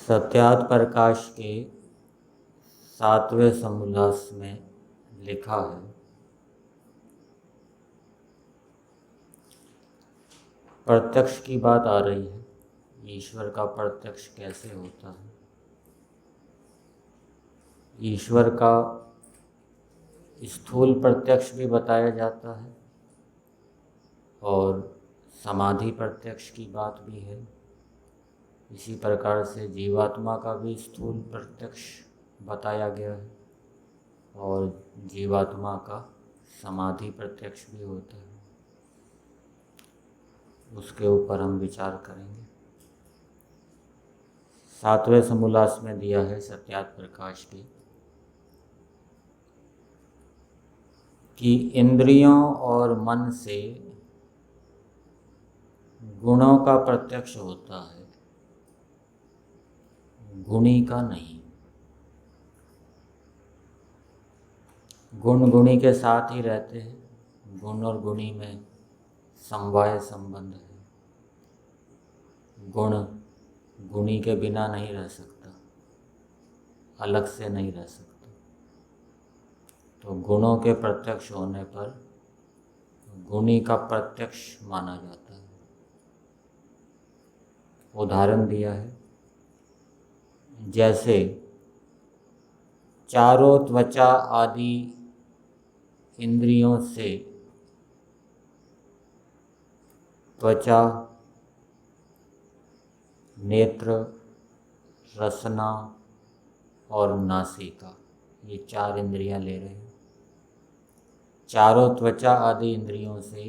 सत्यात प्रकाश के 7वें समोल्लास में लिखा है, प्रत्यक्ष की बात आ रही है। ईश्वर का प्रत्यक्ष कैसे होता है? ईश्वर का स्थूल प्रत्यक्ष भी बताया जाता है और समाधि प्रत्यक्ष की बात भी है। इसी प्रकार से जीवात्मा का भी स्थूल प्रत्यक्ष बताया गया है और जीवात्मा का समाधि प्रत्यक्ष भी होता है। उसके ऊपर हम विचार करेंगे। 7वें समोल्लास में दिया है सत्यात प्रकाश की कि इंद्रियों और मन से गुणों का प्रत्यक्ष होता है, गुणी का नहीं। गुण गुणी के साथ ही रहते हैं। गुण और गुणी में समवाय संबंध है। गुण गुणी के बिना नहीं रह सकता, अलग से नहीं रह सकता। तो गुणों के प्रत्यक्ष होने पर गुणी का प्रत्यक्ष माना जाता है। उदाहरण दिया है, जैसे चारों त्वचा आदि इंद्रियों से त्वचा, नेत्र, रसना और नासिका, ये 4 इंद्रियां ले रहे हैं। चारों त्वचा आदि इंद्रियों से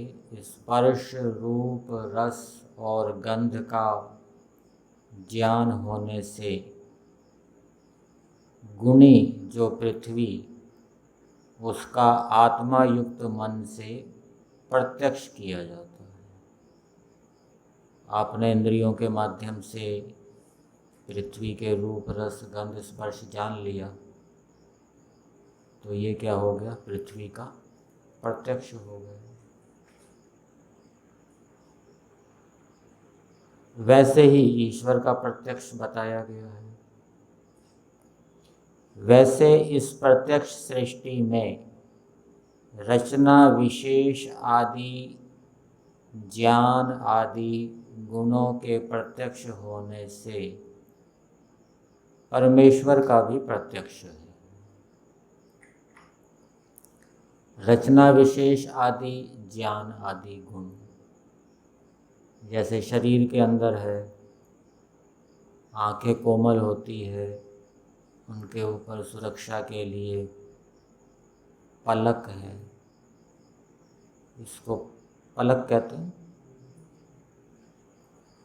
स्पर्श, रूप, रस और गंध का ज्ञान होने से गुणी जो पृथ्वी, उसका आत्मा युक्त मन से प्रत्यक्ष किया जाता है। आपने इंद्रियों के माध्यम से पृथ्वी के रूप, रस, गंध, स्पर्श जान लिया, तो ये क्या हो गया? पृथ्वी का प्रत्यक्ष हो गया। वैसे ही ईश्वर का प्रत्यक्ष बताया गया है। वैसे इस प्रत्यक्ष सृष्टि में रचना विशेष आदि ज्ञान आदि गुणों के प्रत्यक्ष होने से परमेश्वर का भी प्रत्यक्ष है। रचना विशेष आदि ज्ञान आदि गुण जैसे शरीर के अंदर है, आंखें कोमल होती है, उनके ऊपर सुरक्षा के लिए पलक है, इसको पलक कहते हैं।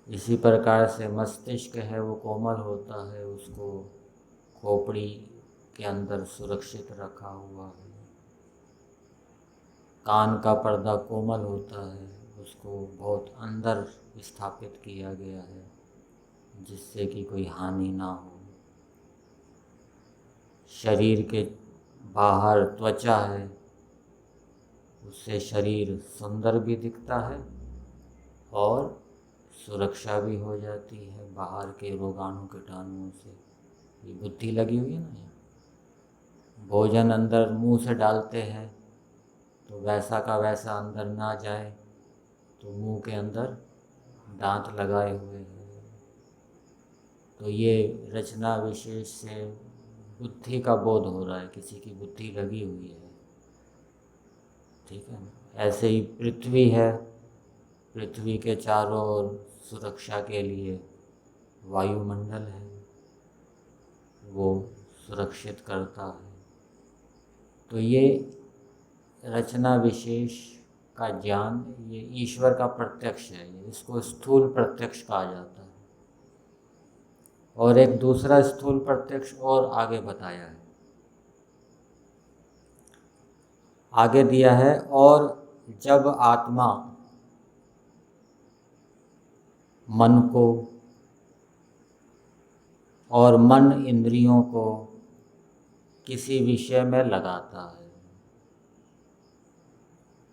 इसी प्रकार से मस्तिष्क है, वो कोमल होता है, उसको खोपड़ी के अंदर सुरक्षित रखा हुआ है। कान का पर्दा कोमल होता है, उसको बहुत अंदर स्थापित किया गया है जिससे कि कोई हानि ना हो। शरीर के बाहर त्वचा है, उससे शरीर सुंदर भी दिखता है और सुरक्षा भी हो जाती है बाहर के रोगाणु कीटाणुओं से। ये बुद्धि लगी हुई है ना। भोजन अंदर मुंह से डालते हैं तो वैसा का वैसा अंदर ना जाए, तो मुंह के अंदर दांत लगाए हुए हैं। तो ये रचना विशेष से बुद्धि का बोध हो रहा है, किसी की बुद्धि लगी हुई है, ठीक है। ऐसे ही पृथ्वी है, पृथ्वी के चारों ओर सुरक्षा के लिए वायुमंडल है, वो सुरक्षित करता है। तो ये रचना विशेष का ज्ञान, ये ईश्वर का प्रत्यक्ष है। इसको स्थूल प्रत्यक्ष कहा जाता है। और एक दूसरा स्थूल प्रत्यक्ष और आगे बताया है, आगे दिया है, और जब आत्मा मन को और मन इंद्रियों को किसी विषय में लगाता है,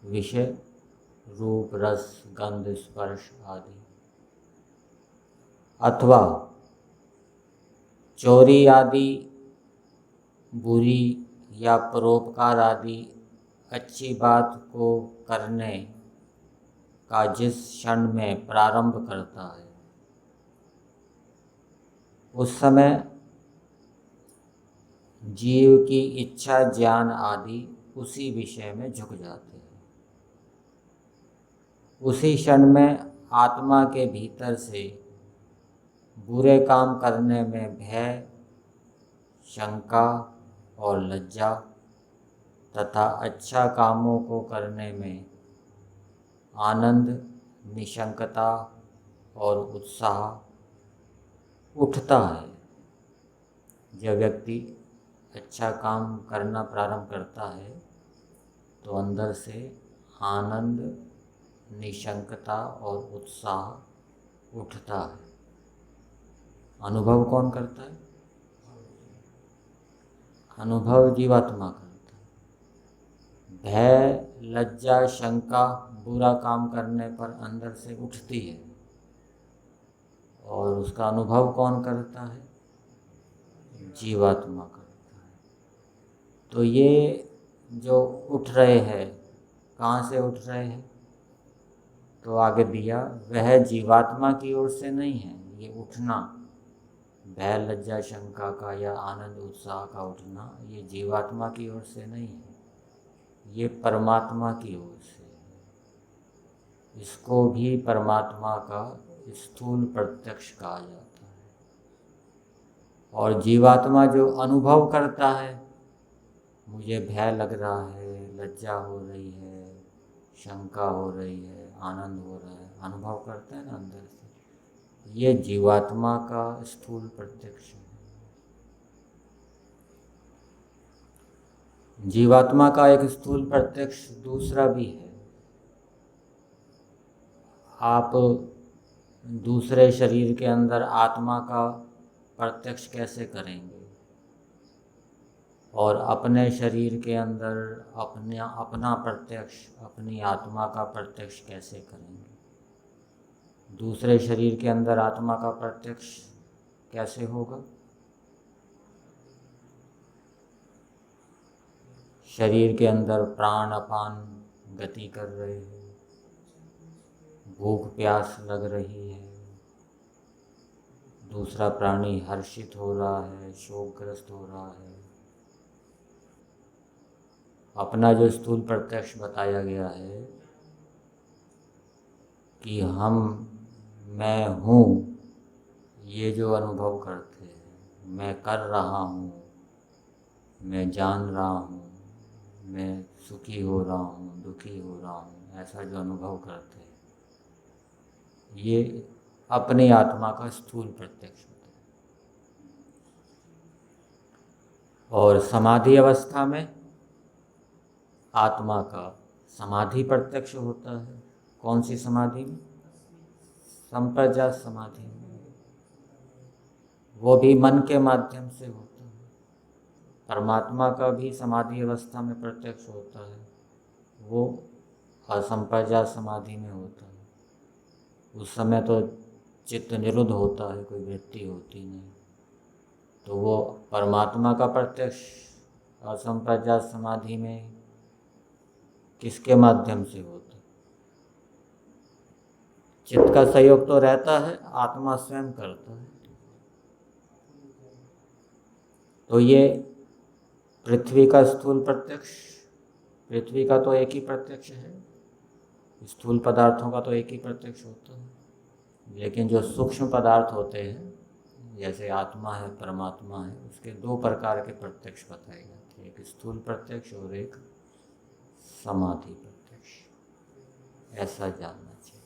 विषय रूप, रस, गंध, स्पर्श आदि, अथवा चोरी आदि बुरी या परोपकार आदि अच्छी बात को करने का जिस क्षण में प्रारंभ करता है, उस समय जीव की इच्छा, ज्ञान आदि उसी विषय में झुक जाते हैं। उसी क्षण में आत्मा के भीतर से बुरे काम करने में भय, शंका और लज्जा तथा अच्छा कामों को करने में आनंद, निशंकता और उत्साह उठता है। जब व्यक्ति अच्छा काम करना प्रारंभ करता है तो अंदर से आनंद, निशंकता और उत्साह उठता है। अनुभव कौन करता है? अनुभव जीवात्मा करता है। भय, लज्जा, शंका बुरा काम करने पर अंदर से उठती है और उसका अनुभव कौन करता है? जीवात्मा करता है। तो ये जो उठ रहे हैं, कहाँ से उठ रहे हैं? तो आगे दिया, वह जीवात्मा की ओर से नहीं है। ये उठना, भय, लज्जा, शंका का या आनंद, उत्साह का उठना, ये जीवात्मा की ओर से नहीं है, ये परमात्मा की ओर से है। इसको भी परमात्मा का स्थूल प्रत्यक्ष कहा जाता है। और जीवात्मा जो अनुभव करता है, मुझे भय लग रहा है, लज्जा हो रही है, शंका हो रही है, आनंद हो रहा है, अनुभव करता है ना अंदर से, ये जीवात्मा का स्थूल प्रत्यक्ष है। जीवात्मा का एक स्थूल प्रत्यक्ष दूसरा भी है। आप दूसरे शरीर के अंदर आत्मा का प्रत्यक्ष कैसे करेंगे और अपने शरीर के अंदर अपना प्रत्यक्ष, अपनी आत्मा का प्रत्यक्ष कैसे करेंगे? दूसरे शरीर के अंदर आत्मा का प्रत्यक्ष कैसे होगा? शरीर के अंदर प्राण अपान गति कर रहे हैं, भूख प्यास लग रही है, दूसरा प्राणी हर्षित हो रहा है, शोकग्रस्त हो रहा है। अपना जो स्थूल प्रत्यक्ष बताया गया है कि मैं हूँ, ये जो अनुभव करते हैं, मैं कर रहा हूँ, मैं जान रहा हूँ, मैं सुखी हो रहा हूँ, दुखी हो रहा हूँ, ऐसा जो अनुभव करते हैं, ये अपनी आत्मा का स्थूल प्रत्यक्ष होता है। और समाधि अवस्था में आत्मा का समाधि प्रत्यक्ष होता है। कौन सी समाधि में? संप्रज्ञात समाधि में। वो भी मन के माध्यम से होता है। परमात्मा का भी समाधि अवस्था में प्रत्यक्ष होता है, वो असंप्रज्ञात समाधि में होता है। उस समय तो चित्त निरुद्ध होता है, कोई वृत्ति होती नहीं, तो वो परमात्मा का प्रत्यक्ष असंप्रज्ञात समाधि में किसके माध्यम से होता है? चित्त का सहयोग तो रहता है, आत्मा स्वयं करता है। तो ये पृथ्वी का स्थूल प्रत्यक्ष, पृथ्वी का तो एक ही प्रत्यक्ष है, स्थूल पदार्थों का तो एक ही प्रत्यक्ष होता है। लेकिन जो सूक्ष्म पदार्थ होते हैं, जैसे आत्मा है, परमात्मा है, उसके दो प्रकार के प्रत्यक्ष बताए जाते हैं, एक स्थूल प्रत्यक्ष और एक समाधि प्रत्यक्ष। ऐसा जानना चाहिए।